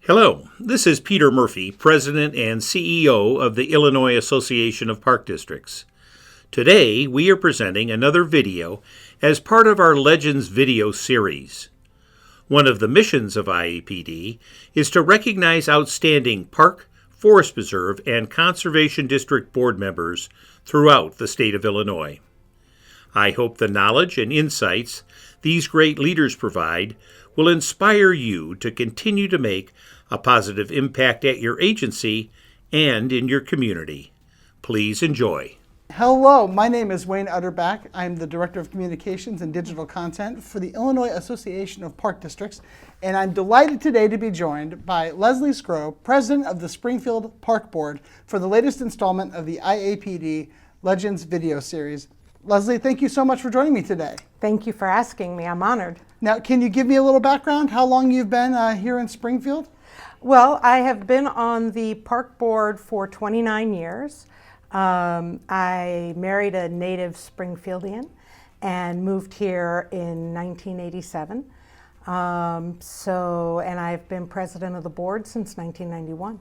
Hello, this is Peter Murphy, President and CEO of the Illinois Association of Park Districts. Today, we are presenting another video as part of our Legends video series. One of the missions of IAPD is to recognize outstanding park, forest preserve, and conservation district board members throughout the state of Illinois. I hope the knowledge and insights these great leaders provide will inspire you to continue to make a positive impact at your agency and in your community. Please enjoy. Hello, my name is Wayne Utterback. I'm the Director of Communications and Digital Content for the Illinois Association of Park Districts, and I'm delighted today to be joined by Leslie Sgro, President of the Springfield Park Board, for the latest installment of the IAPD Legends video series. Leslie, thank you so much for joining me today. Thank you for asking me. I'm honored. Now, can you give me a little background, how long you've been here in Springfield? Well, I have been on the park board for 29 years. I married a native Springfieldian and moved here in 1987. And I've been president of the board since 1991.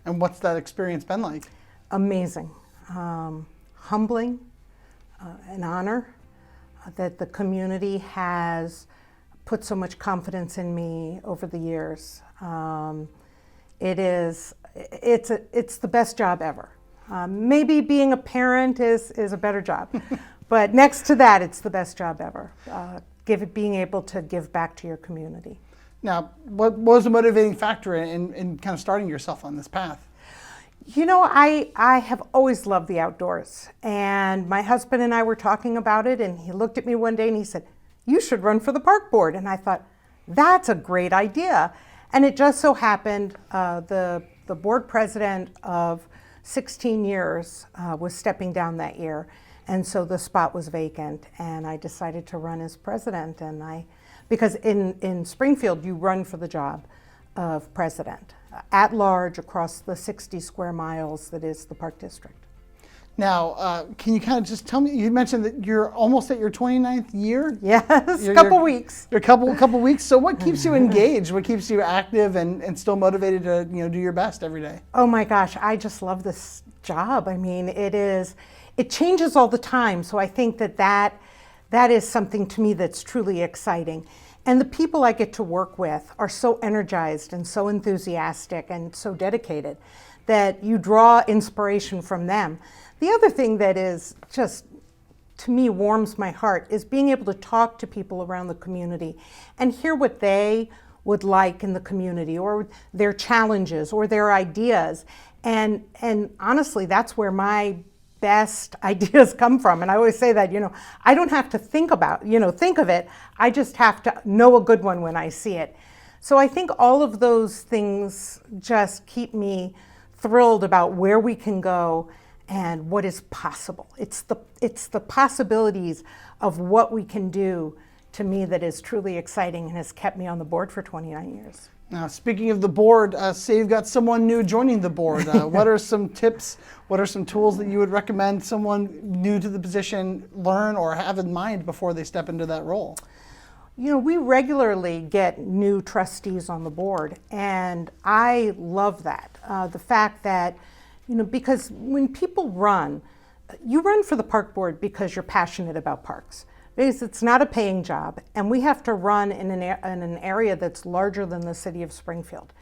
And what's that experience been like? Amazing, humbling, an honor that the community has put so much confidence in me over the years. It's the best job ever. Maybe being a parent is a better job, but next to that, it's the best job ever. Being able to give back to your community. Now, what was the motivating factor in kind of starting yourself on this path? You know, I have always loved the outdoors, and my husband and I were talking about it, and he looked at me one day and he said, "You should run for the park board." And I thought, that's a great idea. And it just so happened the board president of 16 years was stepping down that year, and so the spot was vacant, and I decided to run as president. Because in Springfield, you run for the job of president at large across the 60 square miles that is the park district. Now, can you kind of just tell me, you mentioned that you're almost at your 29th year? Yes, a couple weeks. A couple weeks. So what keeps you engaged? What keeps you active and still motivated to do your best every day? Oh my gosh, I just love this job. I mean, it changes all the time. So I think that is something to me that's truly exciting. And the people I get to work with are so energized and so enthusiastic and so dedicated that you draw inspiration from them. The other thing that is just, to me, warms my heart is being able to talk to people around the community and hear what they would like in the community, or their challenges or their ideas. And honestly, that's where my best ideas come from. And I always say that, I don't have to think of it. I just have to know a good one when I see it. So I think all of those things just keep me thrilled about where we can go and what is possible. It's the possibilities of what we can do, to me, that is truly exciting and has kept me on the board for 29 years. Now, speaking of the board, say you've got someone new joining the board. What are some tips? What are some tools that you would recommend someone new to the position learn or have in mind before they step into that role? We regularly get new trustees on the board, and I love that. The fact that, because when people run, you run for the park board because you're passionate about parks. Because it's not a paying job, and we have to run in an area that's larger than the city of Springfield.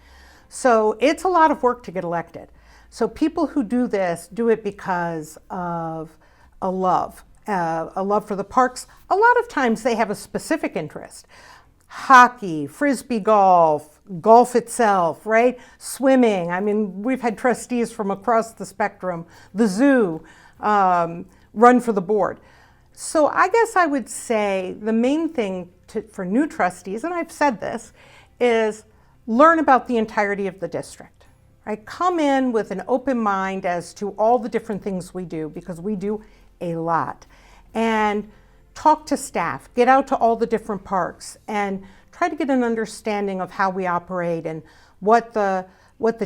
So it's a lot of work to get elected. So people who do this do it because of a love for the parks. A lot of times they have a specific interest. Hockey, frisbee golf itself, right? Swimming. I mean, we've had trustees from across the spectrum. The zoo run for the board. So I guess I would say the main thing for new trustees, and I've said this, is learn about the entirety of the district. Right? Come in with an open mind as to all the different things we do, because we do a lot. And talk to staff, get out to all the different parks, and try to get an understanding of how we operate and what the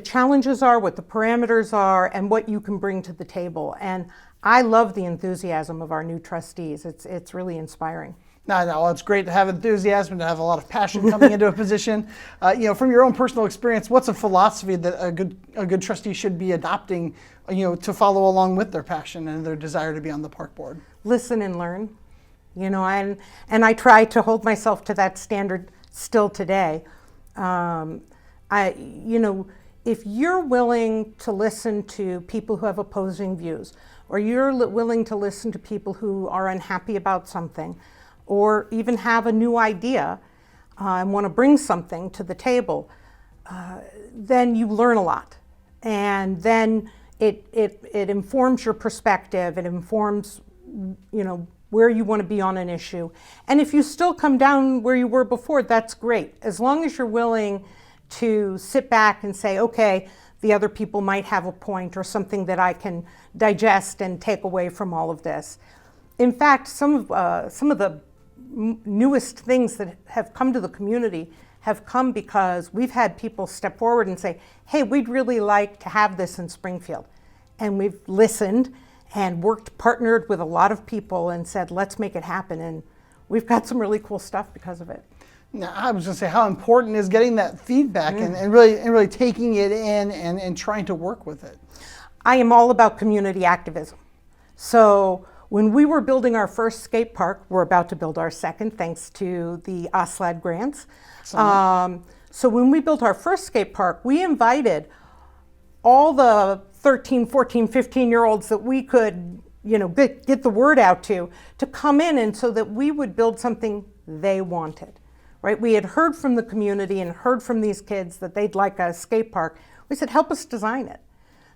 challenges are, what the parameters are, and what you can bring to the table. And I love the enthusiasm of our new trustees. It's really inspiring. No, it's great to have enthusiasm, to have a lot of passion coming into a position. From your own personal experience, what's a philosophy that a good trustee should be adopting, to follow along with their passion and their desire to be on the park board? Listen and learn, and I try to hold myself to that standard still today. If you're willing to listen to people who have opposing views, or you're willing to listen to people who are unhappy about something, or even have a new idea and want to bring something to the table, then you learn a lot. And then it informs your perspective, it informs, where you want to be on an issue. And if you still come down where you were before, that's great. As long as you're willing to sit back and say, okay, the other people might have a point or something that I can digest and take away from all of this. In fact, some of the newest things that have come to the community have come because we've had people step forward and say, hey, we'd really like to have this in Springfield. And we've listened and partnered with a lot of people and said, let's make it happen. And we've got some really cool stuff because of it. Now, I was going to say, how important is getting that feedback and really taking it in and trying to work with it? I am all about community activism. So when we were building our first skate park, we're about to build our second, thanks to the OSLAD grants. So when we built our first skate park, we invited all the 13, 14, 15-year-olds that we could, get the word out to come in, and so that we would build something they wanted, right? We had heard from the community and heard from these kids that they'd like a skate park. We said, help us design it.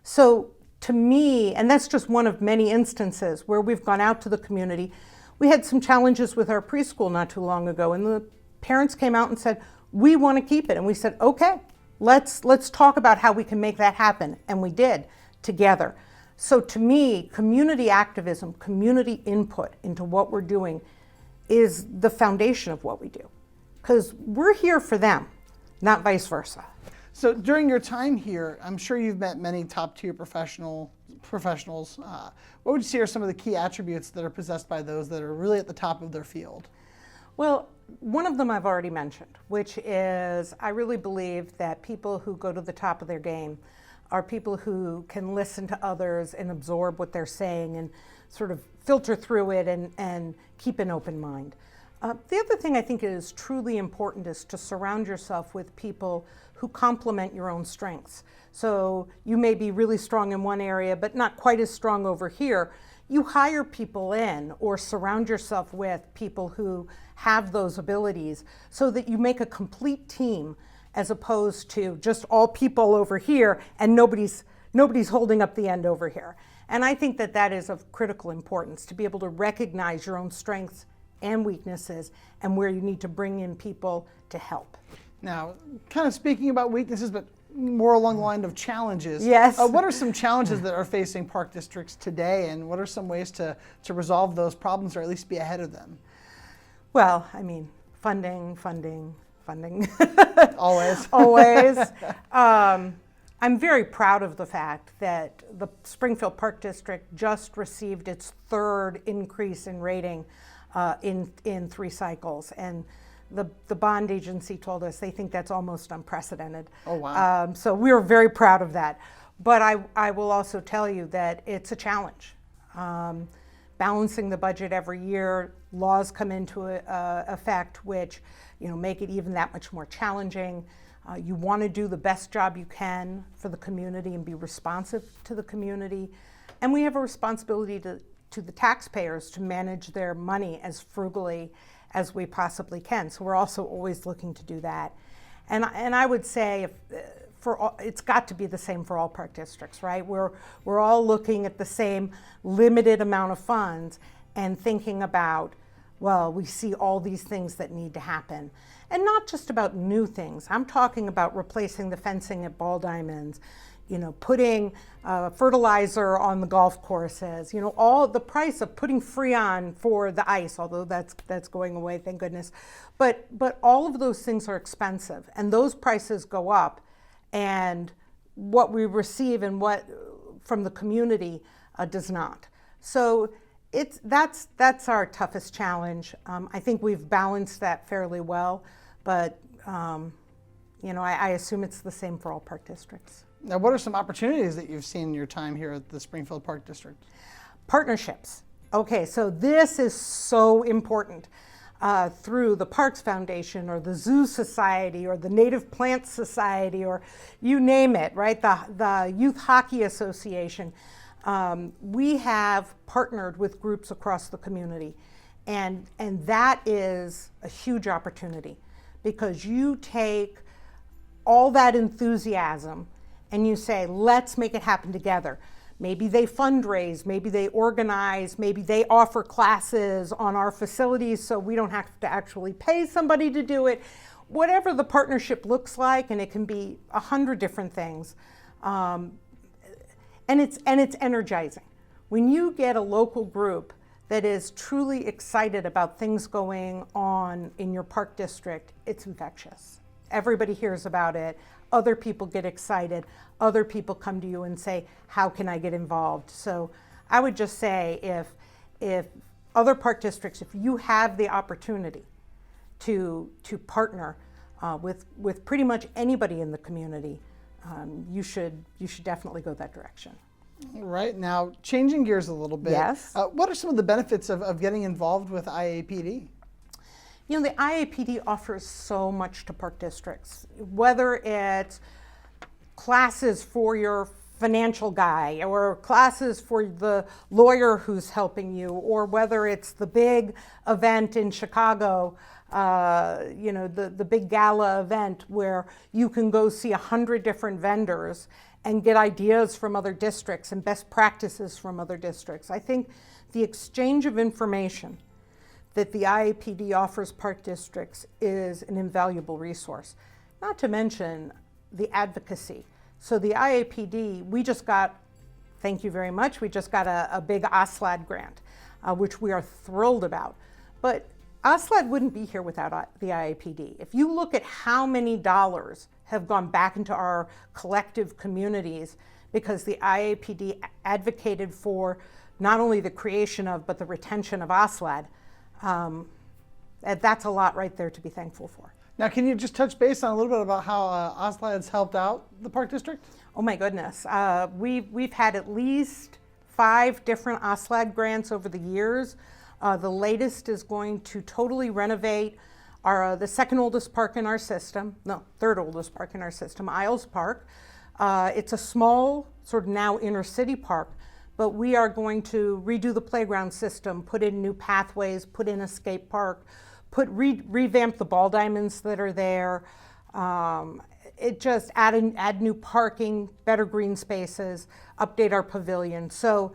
So to me, and that's just one of many instances where we've gone out to the community. We had some challenges with our preschool not too long ago, and the parents came out and said, we want to keep it. And we said, okay, let's talk about how we can make that happen. And we did together. So to me, community activism, community input into what we're doing is the foundation of what we do. Because we're here for them, not vice versa. So during your time here, I'm sure you've met many top-tier professionals. What would you say are some of the key attributes that are possessed by those that are really at the top of their field? Well, one of them I've already mentioned, which is I really believe that people who go to the top of their game are people who can listen to others and absorb what they're saying and sort of filter through it and keep an open mind. The other thing I think is truly important is to surround yourself with people who complement your own strengths. So you may be really strong in one area, but not quite as strong over here. You hire people in or surround yourself with people who have those abilities so that you make a complete team, as opposed to just all people over here and nobody's holding up the end over here. And I think that is of critical importance, to be able to recognize your own strengths and weaknesses and where you need to bring in people to help. Now, kind of speaking about weaknesses, but more along the line of challenges. Yes. What are some challenges that are facing park districts today, and what are some ways to resolve those problems, or at least be ahead of them? Well, I mean, funding. Always. Always. I'm very proud of the fact that the Springfield Park District just received its third increase in rating in 3 cycles. And the bond agency told us they think that's almost unprecedented. Oh, wow. So we're very proud of that. But I will also tell you that it's a challenge. Balancing the budget every year, laws come into effect which make it even that much more challenging. You want to do the best job you can for the community and be responsive to the community. And we have a responsibility to the taxpayers to manage their money as frugally as we possibly can. So we're also always looking to do that. And I would say it's got to be the same for all park districts, right? We're all looking at the same limited amount of funds and thinking about, well, we see all these things that need to happen. And not just about new things. I'm talking about replacing the fencing at ball diamonds, putting fertilizer on the golf courses, all the price of putting Freon for the ice, although that's going away, thank goodness. But all of those things are expensive, and those prices go up, and what we receive and what from the community does not. So That's our toughest challenge. I think we've balanced that fairly well, but I assume it's the same for all park districts. Now, what are some opportunities that you've seen in your time here at the Springfield Park District? Partnerships. Okay, so this is so important. Through the Parks Foundation or the Zoo Society or the Native Plants Society or you name it, right? The Youth Hockey Association. We have partnered with groups across the community, and that is a huge opportunity because you take all that enthusiasm and you say, let's make it happen together. Maybe they fundraise, maybe they organize, maybe they offer classes on our facilities so we don't have to actually pay somebody to do it. Whatever the partnership looks like, and it can be 100 different things. And it's energizing. When you get a local group that is truly excited about things going on in your park district, it's infectious. Everybody hears about it. Other people get excited. Other people come to you and say, how can I get involved? So I would just say if other park districts, if you have the opportunity to partner with pretty much anybody in the community, you should definitely go that direction. Right, now changing gears a little bit. Yes. What are some of the benefits of getting involved with IAPD? The IAPD offers so much to park districts, whether it's classes for your financial guy or classes for the lawyer who's helping you, or whether it's the big event in Chicago, the big gala event where you can go see 100 different vendors and get ideas from other districts and best practices from other districts. I think the exchange of information that the IAPD offers park districts is an invaluable resource, not to mention the advocacy. So the IAPD, we just got, thank you very much, we just got a big OSLAD grant, which we are thrilled about. But OSLAD wouldn't be here without the IAPD. If you look at how many dollars have gone back into our collective communities because the IAPD advocated for not only the creation of, but the retention of OSLAD, that's a lot right there to be thankful for. Now, can you just touch base on a little bit about how OSLAD's helped out the Park District? Oh my goodness. We've had at least 5 different OSLAD grants over the years. The latest is going to totally renovate the second oldest park in our system, no, third oldest park in our system, Isles Park. It's a small, sort of now inner city park, but we are going to redo the playground system, put in new pathways, put in a skate park, revamp the ball diamonds that are there. It just add new parking, better green spaces, update our pavilion. So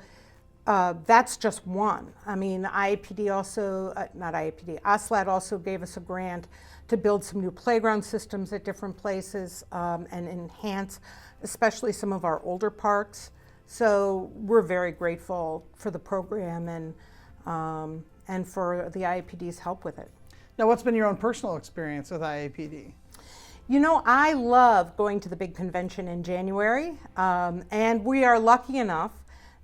that's just one. I mean, IAPD also, not IAPD, OSLAD also gave us a grant to build some new playground systems at different places and enhance, especially some of our older parks. So we're very grateful for the program and for the IAPD's help with it. Now, what's been your own personal experience with IAPD? I love going to the big convention in January, and we are lucky enough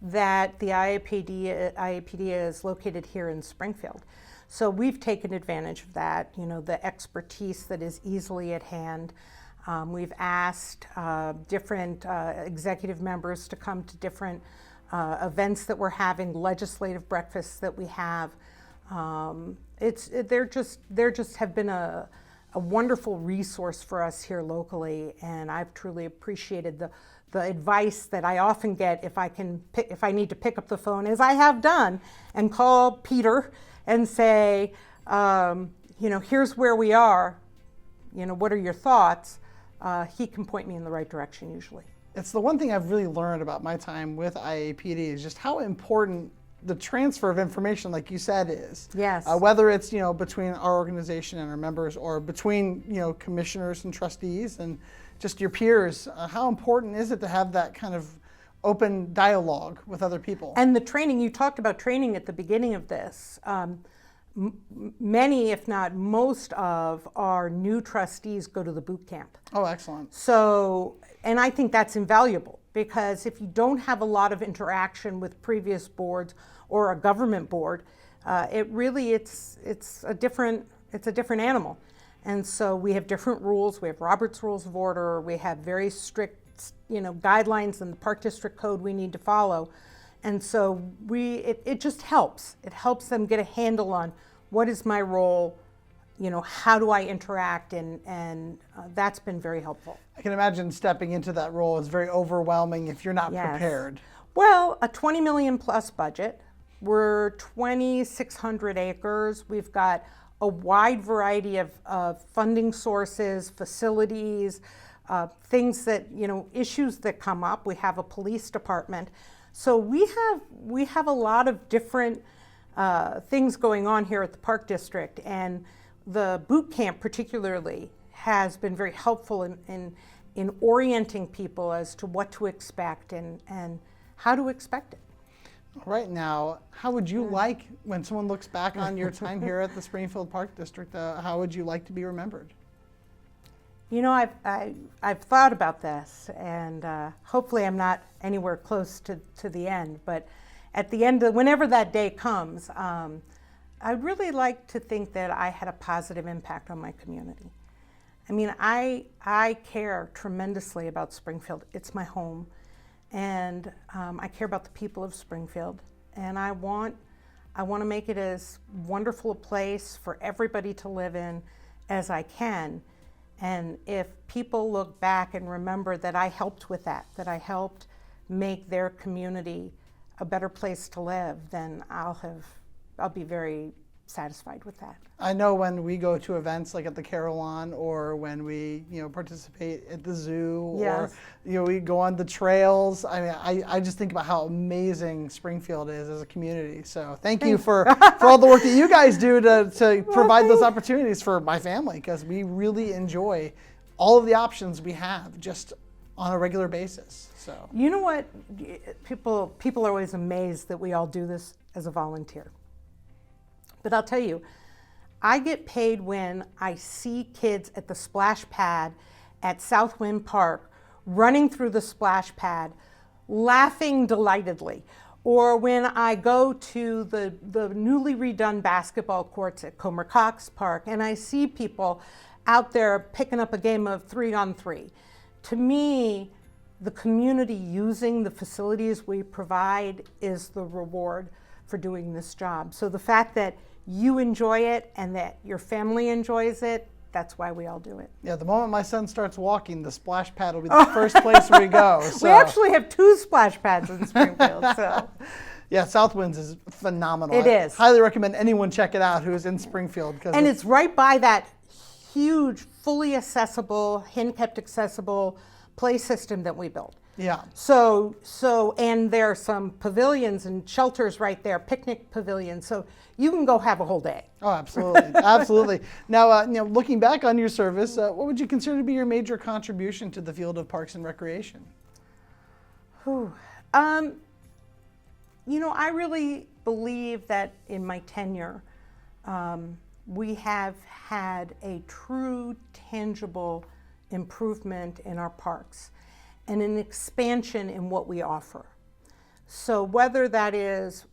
that the IAPD is located here in Springfield. So we've taken advantage of that, the expertise that is easily at hand. We've asked different executive members to come to different events that we're having, legislative breakfasts that we have. They're just have been a wonderful resource for us here locally, and I've truly appreciated the advice that I often get if I need to pick up the phone, as I have done, and call Peter and say, here's where we are. What are your thoughts? He can point me in the right direction usually. It's the one thing I've really learned about my time with IAPD is just how important the transfer of information, like you said, is. Yes. Whether it's between our organization and our members, or between commissioners and trustees and just your peers. How important is it to have that kind of open dialogue with other people? And the training, you talked about training at the beginning of this. Many, if not most, of our new trustees go to the boot camp. Oh, excellent. So, and I think that's invaluable because if you don't have a lot of interaction with previous boards or a government board, it's a different animal. And so we have different rules. We have Robert's Rules of Order. We have very strict, guidelines in the Park District Code we need to follow. And so it just helps. It helps them get a handle on what is my role, how do I interact, and that's been very helpful. I can imagine stepping into that role is very overwhelming if you're not prepared. Well, a $20 million plus budget. We're 2,600 acres. We've got a wide variety of funding sources, facilities, things that, issues that come up. We have a police department. So we have a lot of different things going on here at the Park District, and the boot camp particularly has been very helpful in orienting people as to what to expect and how to expect it. Right now, how would you like, when someone looks back on your time here at the Springfield Park District, how would you like to be remembered? I've thought about this, and hopefully I'm not anywhere close to the end, but at the end, whenever that day comes, I'd really like to think that I had a positive impact on my community. I mean, I care tremendously about Springfield. It's my home, and I care about the people of Springfield, and I want to make it as wonderful a place for everybody to live in as I can. And if people look back and remember that I helped with that I helped make their community a better place to live, then I'll be very satisfied with that. I know when we go to events like at the Carillon, or when we participate at the zoo, yes, or we go on the trails. I mean, I just think about how amazing Springfield is as a community. So thank you for all the work that you guys do to provide those opportunities for my family, because we really enjoy all of the options we have just on a regular basis. So you know what, people are always amazed that we all do this as a volunteer. But I'll tell you, I get paid when I see kids at the splash pad at Southwind Park running through the splash pad, laughing delightedly. Or when I go to the newly redone basketball courts at Comer Cox Park and I see people out there picking up a game of 3-on-3. To me, the community using the facilities we provide is the reward for doing this job. So the fact that you enjoy it and that your family enjoys it, that's why we all do it. Yeah, the moment my son starts walking, the splash pad will be the first place we go. So. We actually have 2 splash pads in Springfield. So. Yeah, Southwinds is phenomenal. It is. Highly recommend anyone check it out who's in Springfield. And it's right by that huge, fully accessible, handicapped accessible play system that we built. Yeah. So, and there are some pavilions and shelters right there, picnic pavilions. So you can go have a whole day. Oh, absolutely, absolutely. Now, looking back on your service, what would you consider to be your major contribution to the field of parks and recreation? I really believe that in my tenure, we have had a true, tangible improvement in our parks and an expansion in what we offer. So whether that is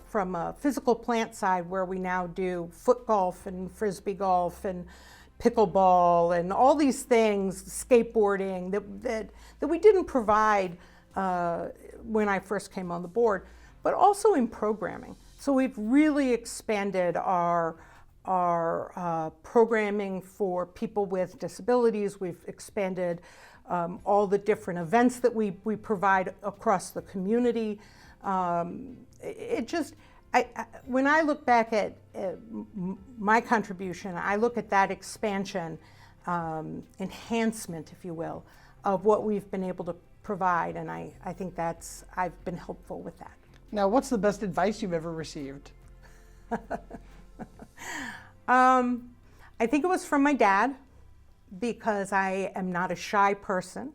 from a physical plant side, where we now do foot golf and frisbee golf and pickleball and all these things, skateboarding that we didn't provide when I first came on the board, but also in programming. So we've really expanded our programming for people with disabilities. We've expanded all the different events that we provide across the community. When I look back at my contribution, I look at that expansion, enhancement, if you will, of what we've been able to provide, and I think I've been helpful with that. Now, what's the best advice you've ever received? I think it was from my dad, because I am not a shy person.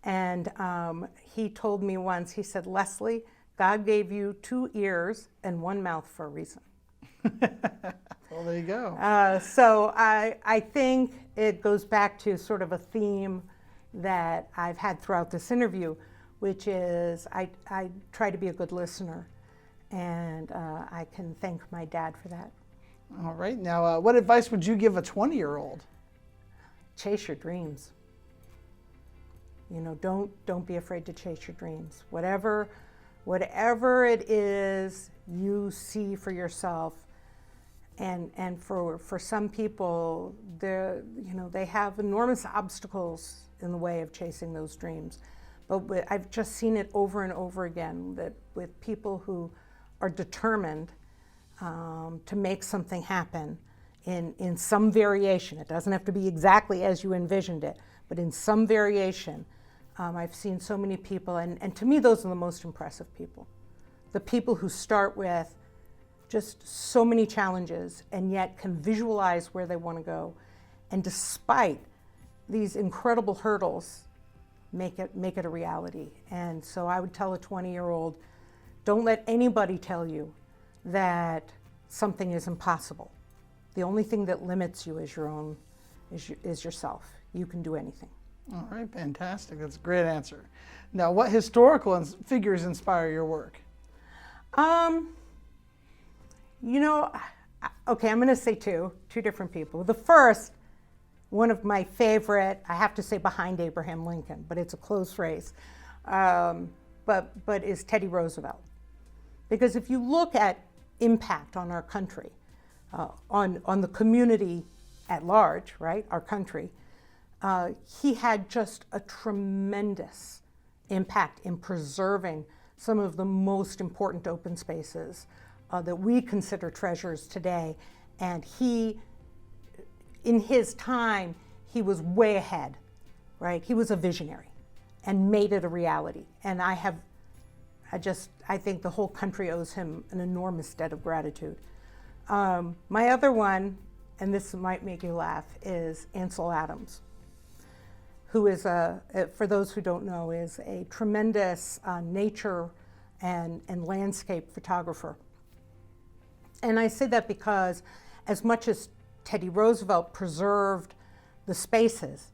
And he told me once, he said, "Leslie, God gave you 2 ears and 1 mouth for a reason." Well, there you go. So I think it goes back to sort of a theme that I've had throughout this interview, which is I try to be a good listener, and I can thank my dad for that. All right. Now, what advice would you give a 20-year-old? Chase your dreams. You know, don't be afraid to chase your dreams. Whatever it is you see for yourself, and for some people, they have enormous obstacles in the way of chasing those dreams. But I've just seen it over and over again, that with people who are determined to make something happen in some variation. It doesn't have to be exactly as you envisioned it, but in some variation. I've seen so many people, and to me those are the most impressive people. The people who start with just so many challenges and yet can visualize where they want to go, and despite these incredible hurdles, make it a reality. And so I would tell a 20-year-old, don't let anybody tell you that something is impossible. The only thing that limits you is yourself. You can do anything. All right, fantastic. That's a great answer. Now, what historical figures inspire your work? Okay, I'm going to say two different people. The first, one of my favorite, I have to say behind Abraham Lincoln, but it's a close race, but is Teddy Roosevelt. Because if you look at impact on our country, on the community at large, right, our country, he had just a tremendous impact in preserving some of the most important open spaces that we consider treasures today. And in his time, he was way ahead, right? He was a visionary and made it a reality. And I think the whole country owes him an enormous debt of gratitude. My other one, and this might make you laugh, is Ansel Adams, who is, for those who don't know, is a tremendous nature and landscape photographer. And I say that because as much as Teddy Roosevelt preserved the spaces,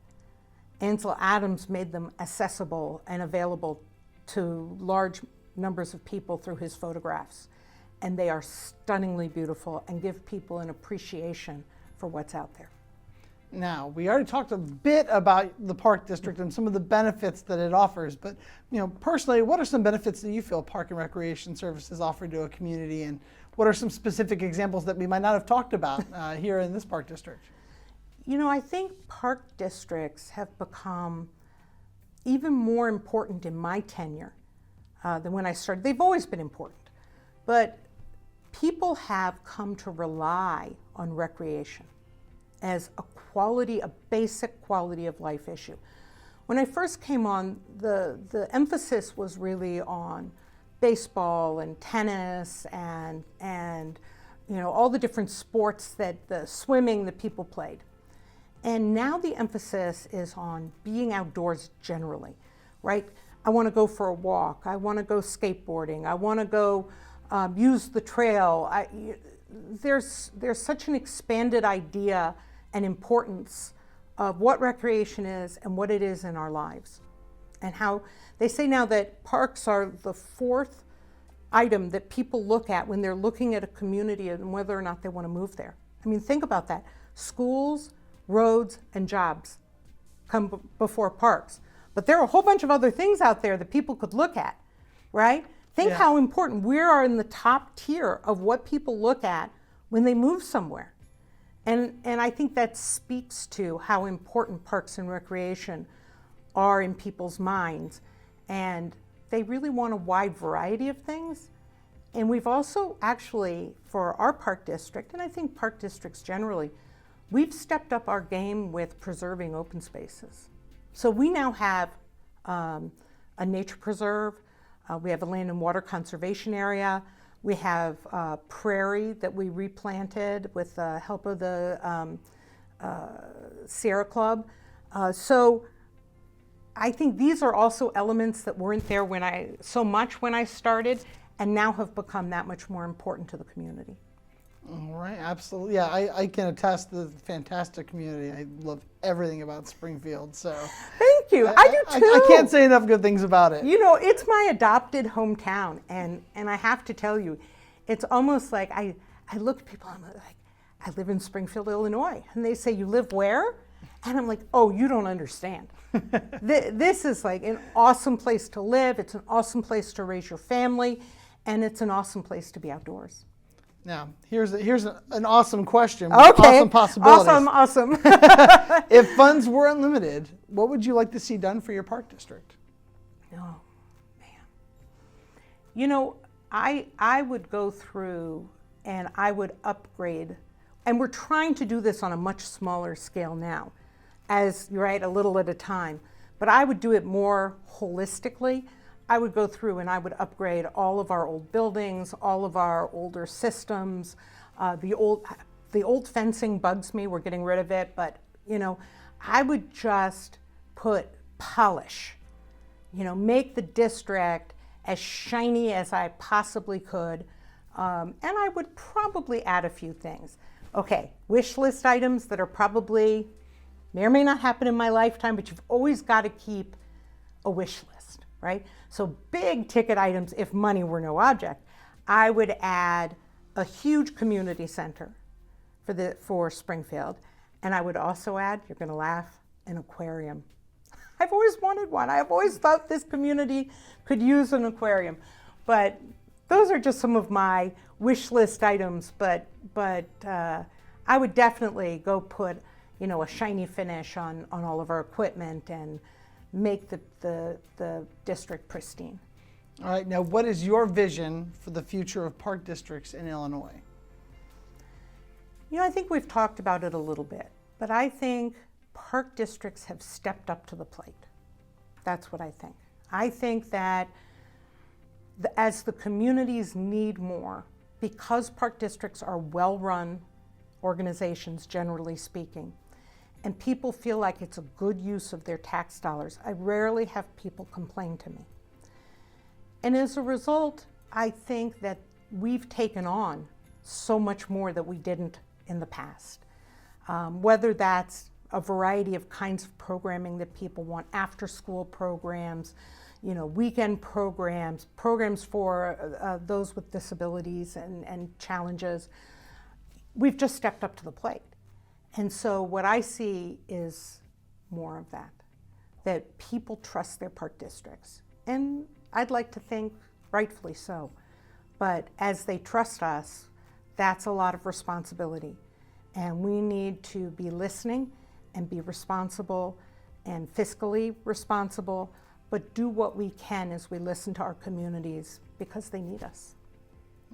Ansel Adams made them accessible and available to large numbers of people through his photographs. And they are stunningly beautiful and give people an appreciation for what's out there. Now, we already talked a bit about the Park District and some of the benefits that it offers, but personally, what are some benefits that you feel Park and Recreation Services offer to a community, and what are some specific examples that we might not have talked about here in this Park District? I think park districts have become even more important in my tenure than when I started. They've always been important, but people have come to rely on recreation as a basic quality of life issue. When I first came on, the emphasis was really on baseball and tennis and all the different sports, the swimming that people played. And now the emphasis is on being outdoors generally, right? I want to go for a walk. I want to go skateboarding. I want to go use the trail. There's such an expanded idea and importance of what recreation is and what it is in our lives. And how they say now that parks are the fourth item that people look at when they're looking at a community and whether or not they want to move there. I mean, think about that. Schools, roads, and jobs come before parks. But there are a whole bunch of other things out there that people could look at, right? Think how important we are in the top tier of what people look at when they move somewhere. And I think that speaks to how important parks and recreation are in people's minds. And they really want a wide variety of things. And we've also actually, for our park district, and I think park districts generally, we've stepped up our game with preserving open spaces. So we now have a nature preserve, we have a land and water conservation area, we have prairie that we replanted with the help of the Sierra Club. So I think these are also elements that weren't there when I started, and now have become that much more important to the community. All right, absolutely. Yeah, I can attest to the fantastic community. I love everything about Springfield. So Thank you. I do too. I can't say enough good things about it. You know, it's my adopted hometown, and I have to tell you, it's almost like I look at people, I'm like, I live in Springfield, Illinois, and they say, you live where? And I'm like, oh, you don't understand. This is like an awesome place to live. It's an awesome place to raise your family, and it's an awesome place to be outdoors. Now, here's an awesome question. Okay. Awesome possibilities. Awesome. If funds were unlimited, what would you like to see done for your park district? Oh, man. You know, I would go through and I would upgrade, and we're trying to do this on a much smaller scale now, as you're right, a little at a time, but I would do it more holistically. I would go through and I would upgrade all of our old buildings, all of our older systems. The old fencing bugs me. We're getting rid of it, but you know, I would just put polish. You know, make the district as shiny as I possibly could, and I would probably add a few things. Okay, wish list items that are probably may or may not happen in my lifetime, but you've always got to keep a wish list, right? So big ticket items, if money were no object, I would add a huge community center for Springfield, and I would also add, you're going to laugh, an aquarium. I've always wanted one. I've always thought this community could use an aquarium, but those are just some of my wish list items. But I would definitely go put, you know, a shiny finish on all of our equipment and make the district pristine. All right, now what is your vision for the future of park districts in Illinois? You know, I think we've talked about it a little bit, but I think park districts have stepped up to the plate. That's what I think. I think that as the communities need more, because park districts are well-run organizations, generally speaking, and people feel like it's a good use of their tax dollars. I rarely have people complain to me. And as a result, I think that we've taken on so much more that we didn't in the past. Whether that's a variety of kinds of programming that people want, after-school programs, you know, weekend programs, programs for those with disabilities and challenges. We've just stepped up to the plate. And so what I see is more of that people trust their park districts. And I'd like to think rightfully so. But as they trust us, that's a lot of responsibility. And we need to be listening and be responsible and fiscally responsible, but do what we can as we listen to our communities because they need us.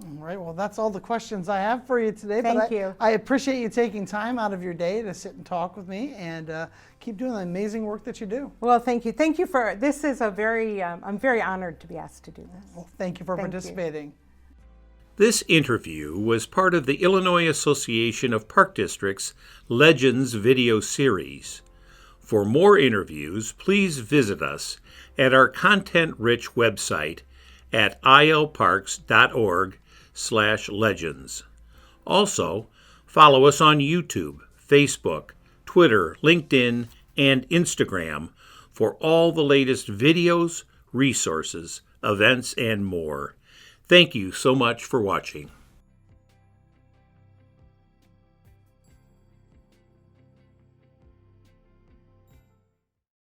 All right, well, that's all the questions I have for you today. Thank you. I appreciate you taking time out of your day to sit and talk with me, and keep doing the amazing work that you do. Well, thank you. Thank you for, this is a very, I'm very honored to be asked to do this. Well, thank you for participating. This interview was part of the Illinois Association of Park Districts Legends video series. For more interviews, please visit us at our content-rich website at ilparks.org/legends. Also, follow us on YouTube, Facebook, Twitter, LinkedIn, and Instagram for all the latest videos, resources, events, and more. Thank you so much for watching.